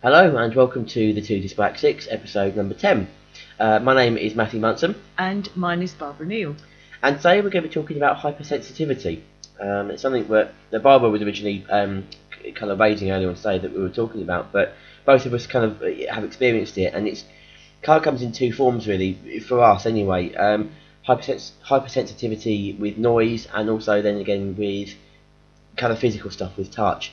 Hello and welcome to the Two Dyspraxics, episode number 10. My name is Matthew Munson. And mine is Barbara Neill. And today we're going to be talking about hypersensitivity. It's something that Barbara was originally kind of raising earlier on today that we were talking about, but both of us kind of have experienced it, and it's kind of comes in two forms really, for us anyway. Hypersensitivity with noise, and also then again with kind of physical stuff with touch.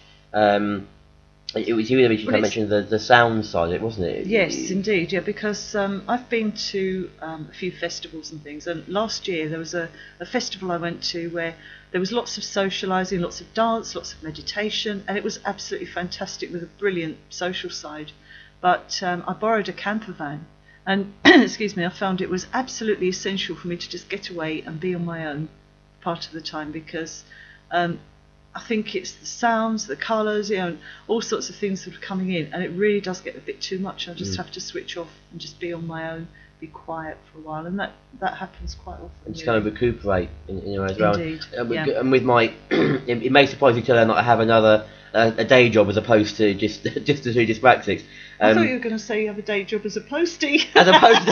It was you that originally mentioned the sound side of it, wasn't it? Yes, indeed, yeah, because I've been to a few festivals and things, and last year there was a festival I went to where there was lots of socialising, lots of dance, lots of meditation, and it was absolutely fantastic with a brilliant social side. But I borrowed a camper van, and excuse me, I found it was absolutely essential for me to just get away and be on my own part of the time, because I think it's the sounds, the colours, and all sorts of things that are coming in, and it really does get a bit too much. I just have to switch off and just be on my own, be quiet for a while, and that happens quite often. And just kind of recuperate in a way as well. Indeed. And with my, it may surprise you to learn that I have another a day job as opposed to just the Two Dyspraxics. I thought you were going to say you have a day job as a postie. As opposed to.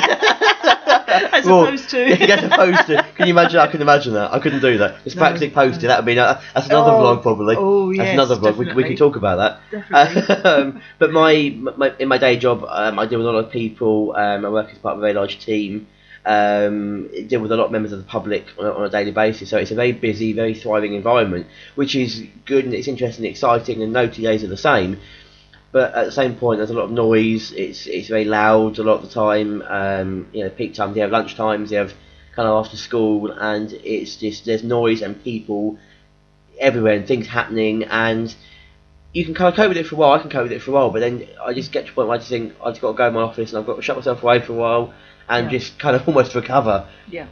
As opposed to. Can you imagine? I can imagine that. I couldn't do that. Dyspraxic postie. That would be that's another vlog probably. Oh yes, that's another vlog. We can talk about that. Definitely. But in my day job, I deal with a lot of people. I work as part of a very large team. Deal with a lot of members of the public on a daily basis, so it's a very busy, very thriving environment, which is good and it's interesting and exciting, and no 2 days are the same. But at the same point, there's a lot of noise. It's very loud a lot of the time. Peak times, you have lunch times, you have kind of after school, and it's just there's noise and people everywhere and things happening, and you can kind of cope with it for a while. I can cope with it for a while, but then I just get to a point where I just think I've got to go in my office and I've got to shut myself away for a while and just kind of almost recover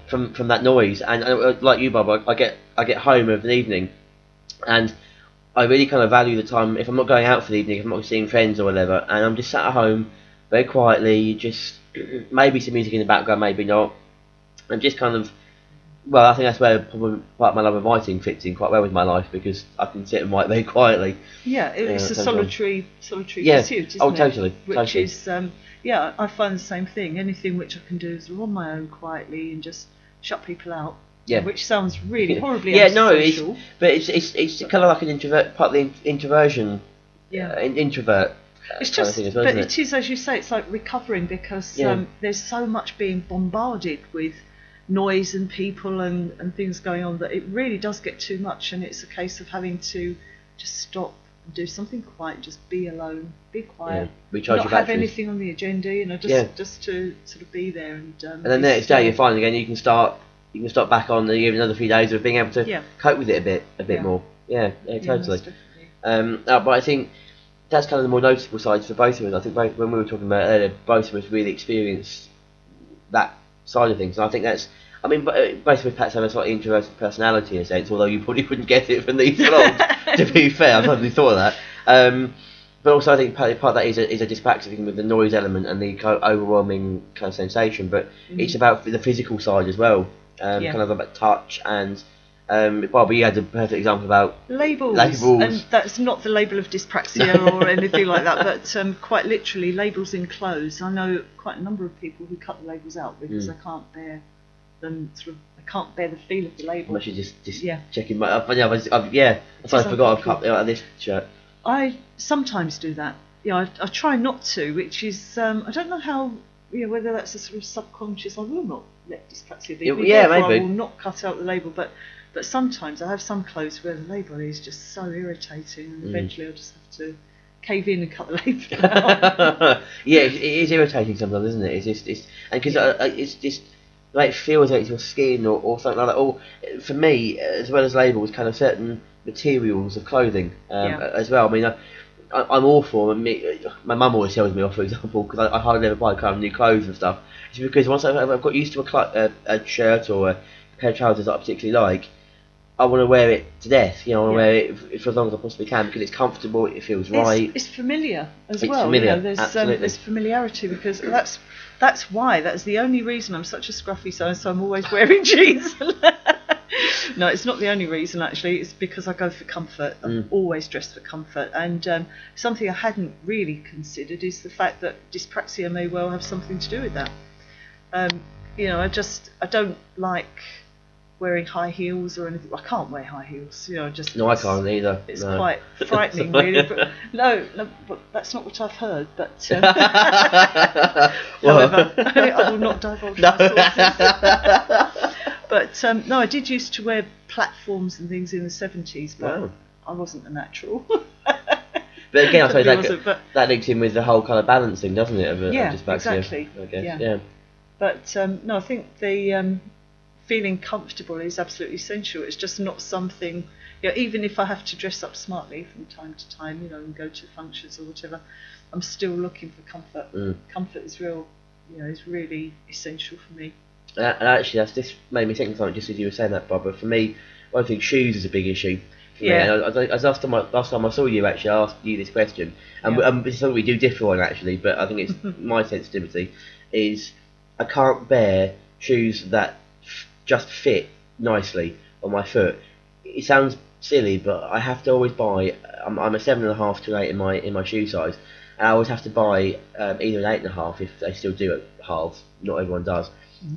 from that noise. And like you, Bob, I get home of an evening, and I really kind of value the time if I'm not going out for the evening, if I'm not seeing friends or whatever, and I'm just sat at home very quietly, just maybe some music in the background, maybe not, and just kind of, well, I think that's where probably part of my love of writing fits in quite well with my life, because I can sit and write very quietly. Yeah, it's a solitary pursuit, isn't it? Oh, totally. Which is, I find the same thing. Anything which I can do is on my own quietly and just shut people out. Yeah. Which sounds really horribly antisocial. It's kind of like an introvert, partly introversion. Introvert. It's just, kind of thing, but it is, as you say, it's like recovering, because there's so much being bombarded with noise and people and things going on that it really does get too much, and it's a case of having to just stop and do something quiet, just be alone, be quiet, recharge not your have anything on the agenda, just to sort of be there and then the next day you're fine again. You can start back on another few days of being able to cope with it a bit more. Totally. But I think that's kind of the more noticeable sides for both of us. I think when we were talking about it earlier, both of us really experienced that side of things, and I think that's, I mean, both of us perhaps have a slightly introverted personality in a sense, although you probably wouldn't get it from these vlogs, to be fair. I've hardly thought of that. But also I think part of that is a dyspraxic thing with the noise element and the kind of overwhelming kind of sensation, but it's about the physical side as well, kind of about touch, and Barbara, you had a perfect example about labels, and that's not the label of dyspraxia or anything like that, but quite literally labels in clothes. I know quite a number of people who cut the labels out because they can't bear them, I can't bear the feel of the label. I should just checking my I forgot I've cut out this shirt. I sometimes do that. I try not to, which is I don't know how, whether that's a sort of subconscious. I will not let dyspraxia be. Maybe I will not cut out the label, but sometimes I have some clothes where the label is just so irritating, and eventually I'll just have to cave in and cut the label out. It is irritating sometimes, isn't it? It's just like it feels like it's your skin or something like that. Or for me, as well as labels, kind of certain materials of clothing as well. I mean, I'm awful. My mum always tells me off, for example, because I hardly ever buy kind of new clothes and stuff. It's because once I've got used to a shirt or a pair of trousers that I particularly like, I want to wear it to death. I want to wear it for as long as I possibly can, because it's comfortable, it feels right. It's familiar as well. Familiar. Absolutely. There's familiarity, because that's the only reason I'm such a scruffy so I'm always wearing jeans. No, it's not the only reason actually. It's because I go for comfort. I'm always dressed for comfort, and something I hadn't really considered is the fact that dyspraxia may well have something to do with that. You know, I don't like wearing high heels or anything. I can't wear high heels. You know, just No, I can't either. It's no. quite frightening, really. But no, but that's not what I've heard. But however, I will not divulge my sources. But no, I did used to wear platforms and things in the 70s, but I wasn't a natural. But again, I suppose that links in with the whole kind of balancing, doesn't it? Of dyspraxia, exactly. I guess. Yeah. But no, I think the feeling comfortable is absolutely essential. It's just not something, you know, even if I have to dress up smartly from time to time, you know, and go to functions or whatever, I'm still looking for comfort. Comfort is is really essential for me. And actually, this made me think of something just as you were saying that, Barbara. For me, I think shoes is a big issue. Yeah. Last time I saw you, actually, I asked you this question, and it's something we do differ on actually. But I think it's my sensitivity is I can't bear shoes that just fit nicely on my foot. It sounds silly, but I have to always buy. I'm a 7.5 to 8 in my shoe size, and I always have to buy either an 8.5 if they still do at halves. Not everyone does,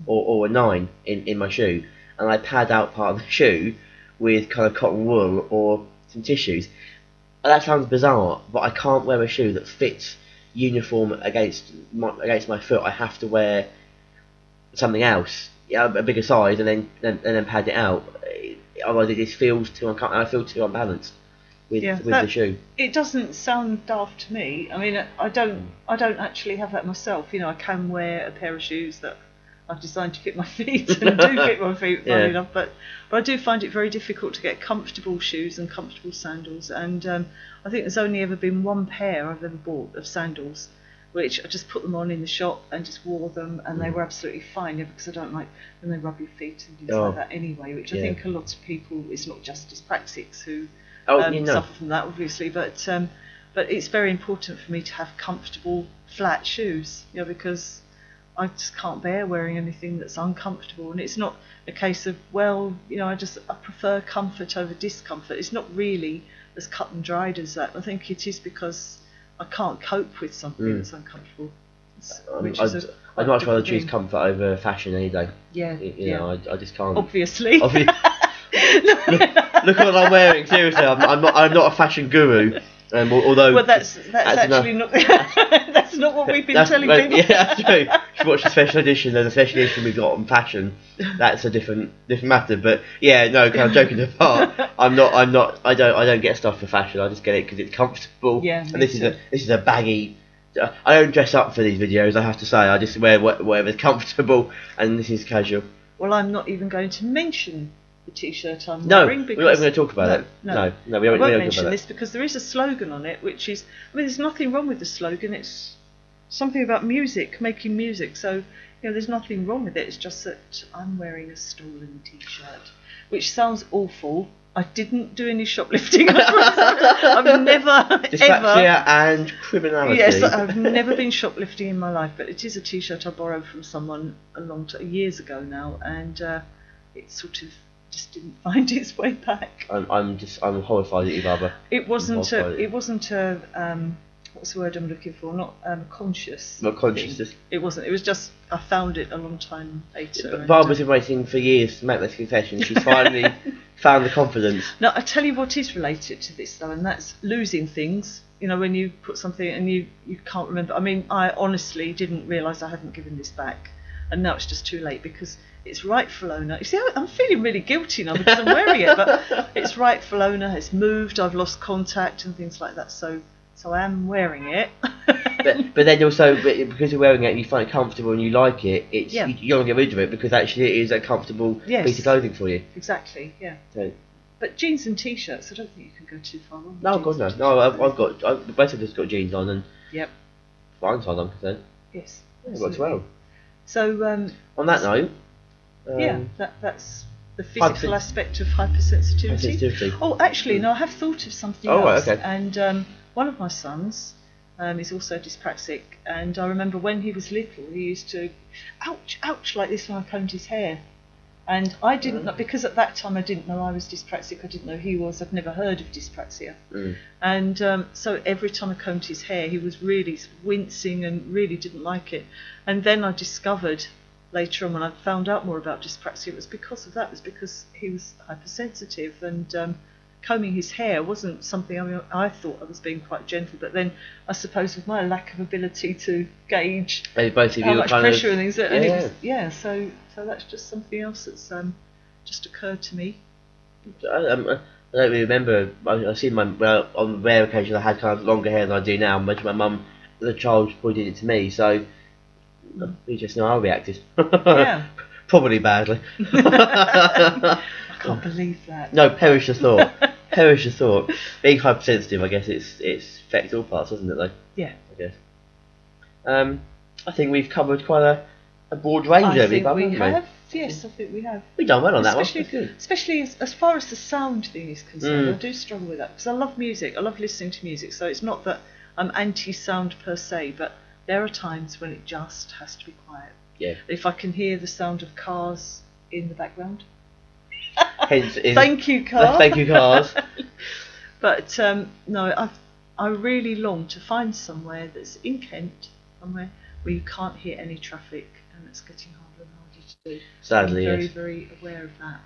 or a 9 in my shoe, and I pad out part of the shoe with kind of cotton wool or some tissues. And that sounds bizarre, but I can't wear a shoe that fits uniform against my foot. I have to wear something else, a bigger size, and then pad it out. Otherwise, it just feels too I feel too unbalanced with the shoe. It doesn't sound daft to me. I mean, I don't actually have that myself. You know, I can wear a pair of shoes that I've designed to fit my feet and do fit my feet, funny enough. But I do find it very difficult to get comfortable shoes and comfortable sandals. And I think there's only ever been one pair I've ever bought of sandals, which I just put them on in the shop and just wore them, and they were absolutely fine. Because I don't like when they rub your feet and things like that anyway. Which I think a lot of people, it's not just dyspraxics who suffer from that, obviously, but it's very important for me to have comfortable flat shoes. You know, because I just can't bear wearing anything that's uncomfortable. And it's not a case of, well, you know, I prefer comfort over discomfort. It's not really as cut and dried as that. I think it is because I can't cope with something that's uncomfortable. I'd much rather choose comfort over fashion any day. Yeah. You know, I just can't. Obviously. Look at what I'm wearing. Seriously, I'm not a fashion guru. Although that's actually not that's not what we've been telling people. Yeah, that's true. If you watch the special edition, there's a special edition we've got on fashion. That's a different matter. But yeah, no, kind of joking apart. I don't get stuff for fashion. I just get it because it's comfortable. Yeah. And this is a baggy. I don't dress up for these videos. I have to say, I just wear whatever's comfortable, and this is casual. Well, I'm not even going to mention the T-shirt I'm No, wearing. we're not even going to talk about it. No, we won't mention this because there is a slogan on it, which is, I mean, there's nothing wrong with the slogan. It's something about music, making music. So, you know, there's nothing wrong with it. It's just that I'm wearing a stolen T-shirt, which sounds awful. I didn't do any shoplifting. I've never, Dyspraxia and criminality. Yes, I've never been shoplifting in my life, but it is a T-shirt I borrowed from someone years ago now, and it sort of just didn't find its way back. I'm horrified at you, Barbara. It wasn't a what's the word I'm looking for? Not conscious. Not conscious. It wasn't. It was just I found it a long time later. Barbara's been waiting for years to make this confession. She's finally found the confidence. Now I tell you what is related to this though, and that's losing things. You know, when you put something and you can't remember. I mean, I honestly didn't realise I hadn't given this back, and now it's just too late because its rightful owner. You see, I'm feeling really guilty now because I'm wearing it, but its rightful owner has moved. I've lost contact and things like that. So I am wearing it. but then also, because you're wearing it and you find it comfortable and you like it, you don't get rid of it because actually it is a comfortable piece of clothing for you. Exactly, yeah. So, but jeans and t-shirts, I don't think you can go too far wrong. No, God no. No, I've basically just got jeans on and fine as far as I'm concerned. Yes. It works well. So on that note, that's the physical aspect of hypersensitivity. Oh, actually, no, I have thought of something else. Right, okay. And one of my sons is also dyspraxic, and I remember when he was little, he used to ouch like this when I combed his hair, And I didn't know, because at that time I didn't know I was dyspraxic. I didn't know he was. I'd never heard of dyspraxia. And so every time I combed his hair, he was really wincing and really didn't like it. And then I discovered later on, when I found out more about dyspraxia, it was because of that. It was because he was hypersensitive, and combing his hair wasn't something. I mean, I thought I was being quite gentle, but then I suppose with my lack of ability to gauge both of you how much pressure and things, yeah. and it was, so that's just something else that's just occurred to me. I don't really remember. I've seen on rare occasions I had kind of longer hair than I do now. Much my mum, as a child, pointed it to me, so you just know I reacted. Yeah. Probably badly. I can't believe that. No, perish the thought. Perish the thought. Being hypersensitive, I guess it's affects all parts, doesn't it? Though. Yeah. I guess. I think we've covered quite a broad range of it, haven't we? Yes, I think we have. We've done well on that one. Especially as far as the sound thing is concerned, I do struggle with that because I love music. I love listening to music. So it's not that I'm anti-sound per se, but there are times when it just has to be quiet. Yeah. If I can hear the sound of cars in the background. Thank you, car. Thank you, cars. But no, I really long to find somewhere that's in Kent, somewhere where you can't hear any traffic, and it's getting harder and harder to do. Sadly, I'm yes. very aware of that.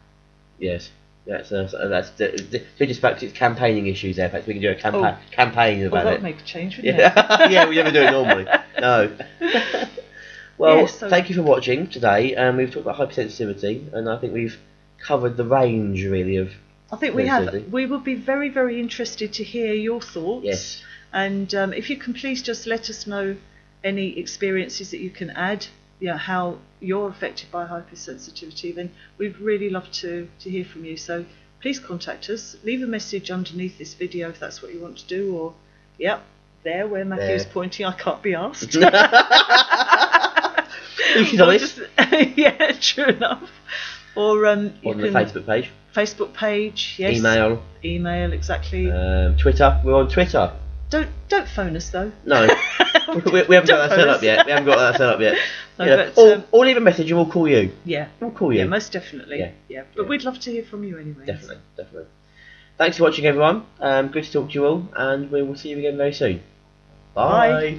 Yes. That's the Two Dyspraxics campaigning issues there. In fact, we can do a campaign about that it. Would make a change, wouldn't it? Yeah, we never do it normally. No. Well, thank you for watching today. We've talked about hypersensitivity, and I think we've covered the range really of. I think we have. We will be very, very interested to hear your thoughts. Yes. And if you can please just let us know any experiences that you can add, how you're affected by hypersensitivity, then we'd really love to hear from you. So please contact us. Leave a message underneath this video if that's what you want to do, or there where Matthew's pointing, I can't be asked. You can honest. Yeah, true enough. Or on the Facebook page. Facebook page, yes. Email, exactly. Twitter. We're on Twitter. Don't phone us though. No, we haven't got that set up yet. We haven't got that set up yet. No, but, or leave a message and we'll call you. Yeah, we'll call you. Yeah, most definitely. Yeah. But we'd love to hear from you anyway. Definitely. Thanks for watching, everyone. Good to talk to you all, and we will see you again very soon. Bye.